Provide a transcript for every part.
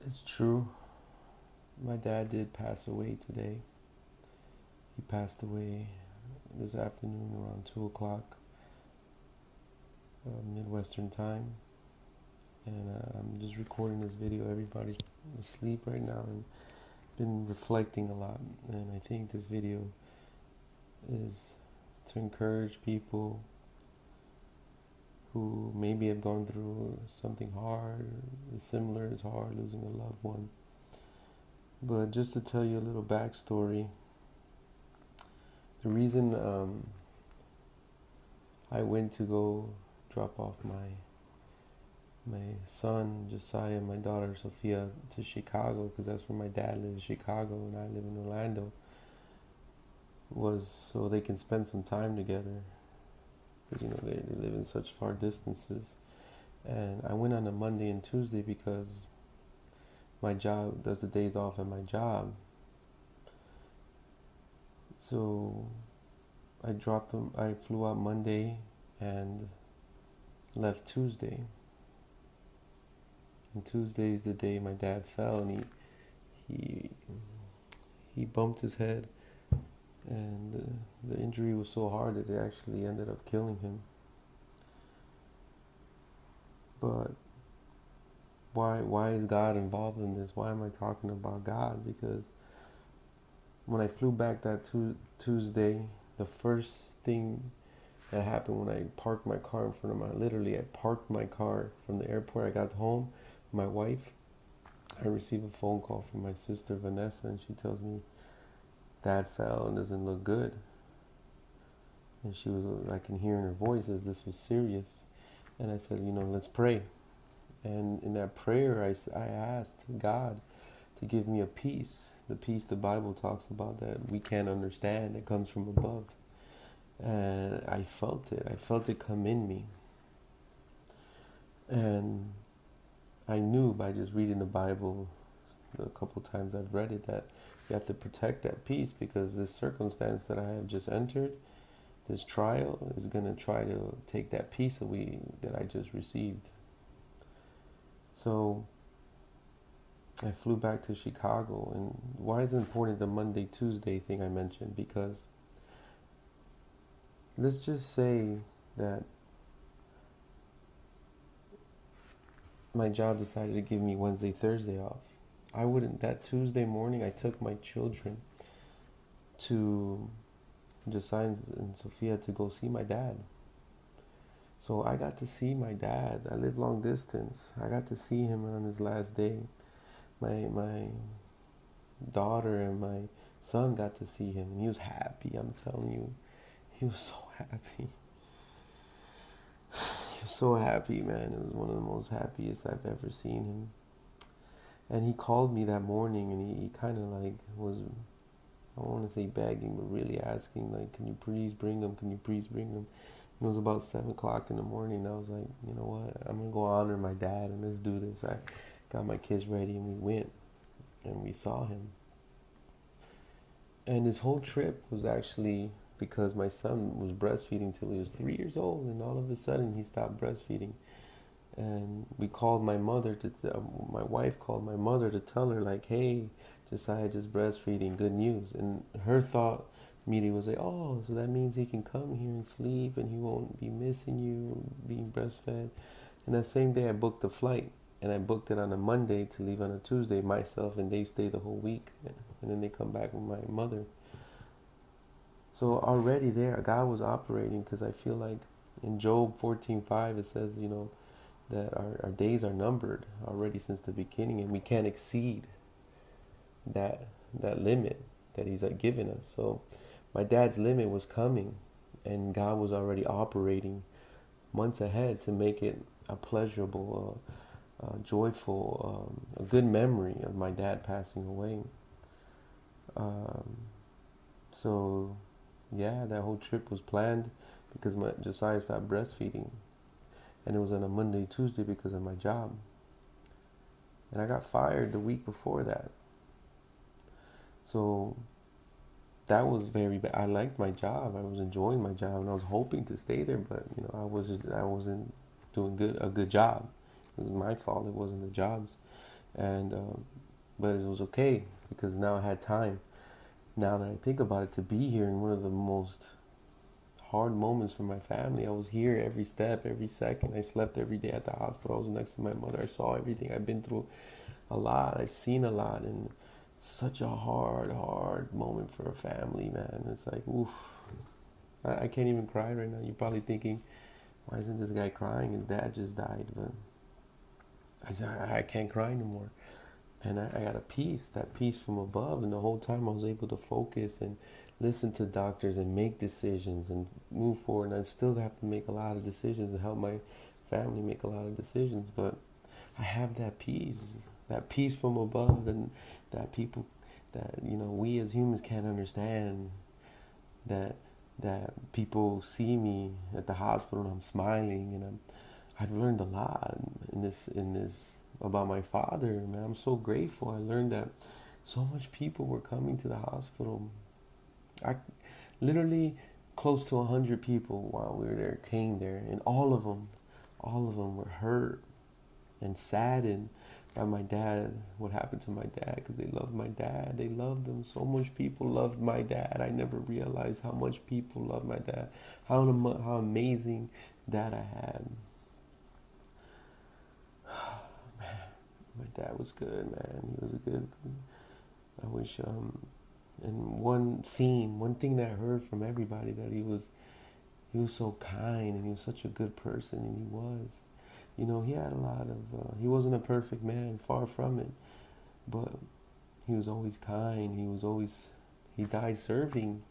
It's true. My dad did pass away today. He passed away this afternoon around 2 o'clock Midwestern time. And I'm just recording this video. Everybody's asleep right now and been reflecting a lot. And I think this video is to encourage people who maybe have gone through something hard, as similar as hard, losing a loved one. But just to tell you a little backstory, the reason I went to go drop off my son Josiah and my daughter Sophia to Chicago, because that's where my dad lives, Chicago, and I live in Orlando, was so they can spend some time together, because they live in such far distances. And I went on a Monday and Tuesday because my job does the days off at my job. So I dropped them. I flew out Monday and left Tuesday. And Tuesday is the day my dad fell, and he bumped his head, and the injury was so hard that it actually ended up killing him. But why is God involved in this? Why am I talking about God? Because when I flew back that Tuesday, the first thing that happened when I parked my car in front of I parked my car from the airport. I got home, my wife, I received a phone call from my sister Vanessa, and she tells me, Dad fell and doesn't look good. And I can hear in her voice as this was serious. And I said, let's pray. And in that prayer, I asked God to give me a peace, the peace the Bible talks about that we can't understand, that comes from above. And I felt it come in me. And I knew by just reading the Bible, a couple times I've read it, that you have to protect that peace, because this circumstance that I have just entered, this trial, is going to try to take that peace away that I just received. So I flew back to Chicago. And why is it important, the Monday, Tuesday thing I mentioned? Because let's just say that my job decided to give me Wednesday, Thursday off. That Tuesday morning, I took my children to Josiah and Sophia to go see my dad. So I got to see my dad. I live long distance. I got to see him on his last day. My daughter and my son got to see him, and he was happy. I'm telling you, he was so happy. He was so happy, man. It was one of the most happiest I've ever seen him. And he called me that morning, and he kind of was, I don't want to say begging, but really asking, can you please bring him? Can you please bring him? It was about 7 o'clock in the morning. And I was like, you know what? I'm going to go honor my dad, and let's do this. I got my kids ready, and we went, and we saw him. And this whole trip was actually because my son was breastfeeding till he was 3 years old, and all of a sudden he stopped breastfeeding. And we called my mother my wife called my mother to tell her, hey, Josiah just breastfeeding, good news. And her thought immediately was oh, so that means he can come here and sleep, and he won't be missing you being breastfed. And that same day I booked the flight, and I booked it on a Monday to leave on a Tuesday myself, and they stay the whole week, and then they come back with my mother. So already there, God was operating, because I feel like in Job 14:5 it says, that our days are numbered already since the beginning, and we can't exceed that limit that he's given us. So my dad's limit was coming, and God was already operating months ahead to make it a pleasurable, joyful, a good memory of my dad passing away. So yeah, that whole trip was planned because Josiah stopped breastfeeding. And it was on a Monday, Tuesday because of my job. And I got fired the week before that. So that was very bad. I liked my job. I was enjoying my job, and I was hoping to stay there, but I wasn't doing a good job. It was my fault. It wasn't the job's. and but it was okay because now I had time. Now that I think about it, to be here in one of the most hard moments for my family. I was here every step, every second. I slept every day at the hospital. I was next to my mother. I saw everything. I've been through a lot. I've seen a lot, and such a hard moment for a family, man. It's like, oof. I can't even cry right now. You're probably thinking, why isn't this guy crying? His dad just died, but I can't cry no more. And I got a peace, that peace from above. And the whole time I was able to focus and listen to doctors and make decisions and move forward. And I still have to make a lot of decisions and help my family make a lot of decisions. But I have that peace from above, and that people, that, you know, we as humans can't understand. That people see me at the hospital and I'm smiling, and I've learned a lot in this about my father, man. I'm so grateful. I learned that so much people were coming to the hospital. I literally close to 100 people while we were there came there, and all of them were hurt and saddened by my dad, what happened to my dad, because they loved my dad. They loved him. So much people loved my dad. I never realized how much people loved my dad, how amazing dad I had. My dad was good, man. He was a good. I wish. And one thing that I heard from everybody, that he was so kind, and he was such a good person, and he was. You know, he had a lot of. He wasn't a perfect man, far from it, but he was always kind. He was always. He died serving.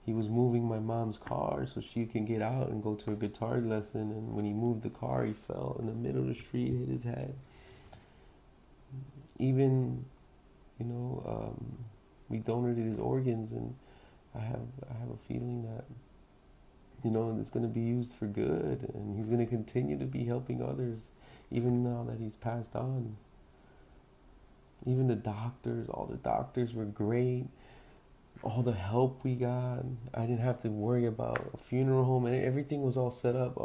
He was moving my mom's car so she can get out and go to a guitar lesson. And when he moved the car, he fell in the middle of the street, hit his head. Even, you know, we donated his organs, and I have a feeling that, you know, it's going to be used for good, and he's going to continue to be helping others, even now that he's passed on. Even the doctors, all the doctors were great. All the help we got, I didn't have to worry about a funeral home, and everything was all set up.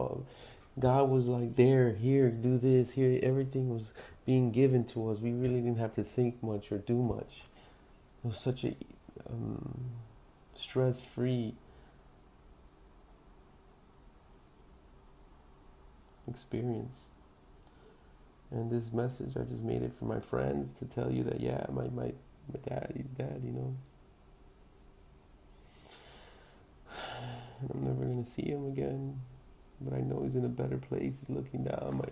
God was like, there, here, do this, here. Everything was being given to us. We really didn't have to think much or do much. It was such a stress-free experience. And this message, I just made it for my friends to tell you that, yeah, my dad, he's dead, you know. And I'm never going to see him again. But I know he's in a better place. He's looking down.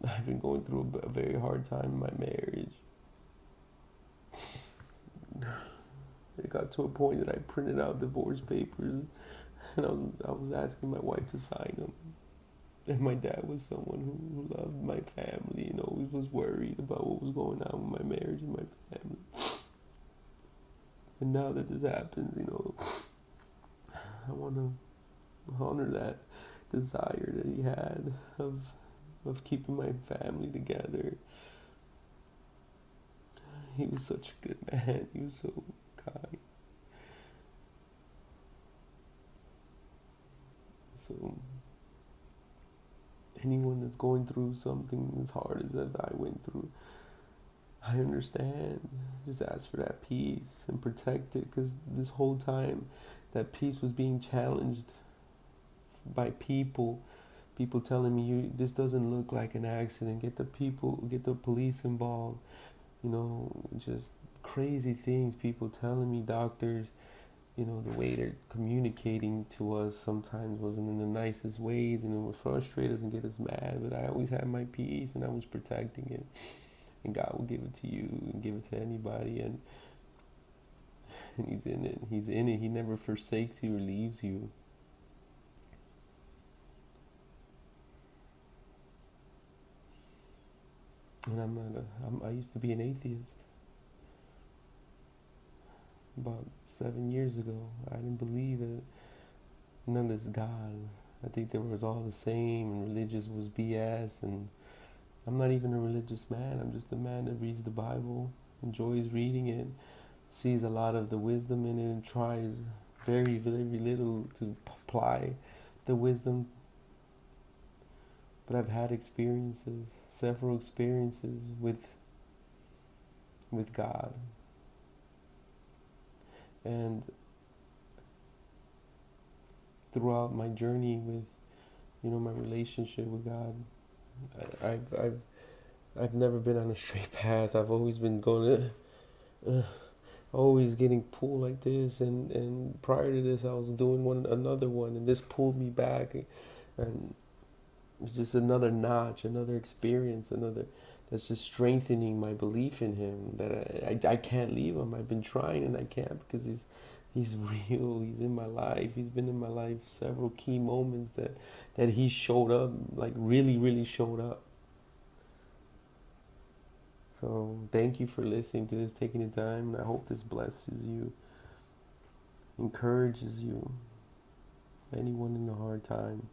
I've been going through a very hard time in my marriage. It got to a point that I printed out divorce papers, and I was asking my wife to sign them. And my dad was someone who loved my family and always was worried about what was going on with my marriage and my family. And now that this happens, you know, I want to honor that desire that he had of keeping my family together. He was such a good man. He was so kind. So anyone that's going through something as hard as that I went through, I understand. Just ask for that peace and protect it, because this whole time that peace was being challenged by people telling me, this doesn't look like an accident, get the police involved, you know, just crazy things, people telling me, doctors, you know, the way they're communicating to us sometimes wasn't in the nicest ways, and it would frustrate us and get us mad, but I always had my peace and I was protecting it, and God will give it to you and give it to anybody, and he's in it, he never forsakes you or leaves you. And I used to be an atheist. About 7 years ago, I didn't believe that none is God. I think there was all the same, and religious was BS, and I'm not even a religious man. I'm just a man that reads the Bible, enjoys reading it, sees a lot of the wisdom in it, and tries very, very little to apply the wisdom But I've had experiences, several experiences with God. And throughout my journey with, my relationship with God, I've never been on a straight path. I've always been going, always getting pulled like this. And prior to this, I was doing another one, and this pulled me back. And it's just another notch, another experience, another that's just strengthening my belief in him that I can't leave him. I've been trying and I can't because he's real. He's in my life. He's been in my life several key moments that he showed up, like really, really showed up. So thank you for listening to this, taking the time. I hope this blesses you, encourages you. Anyone in a hard time,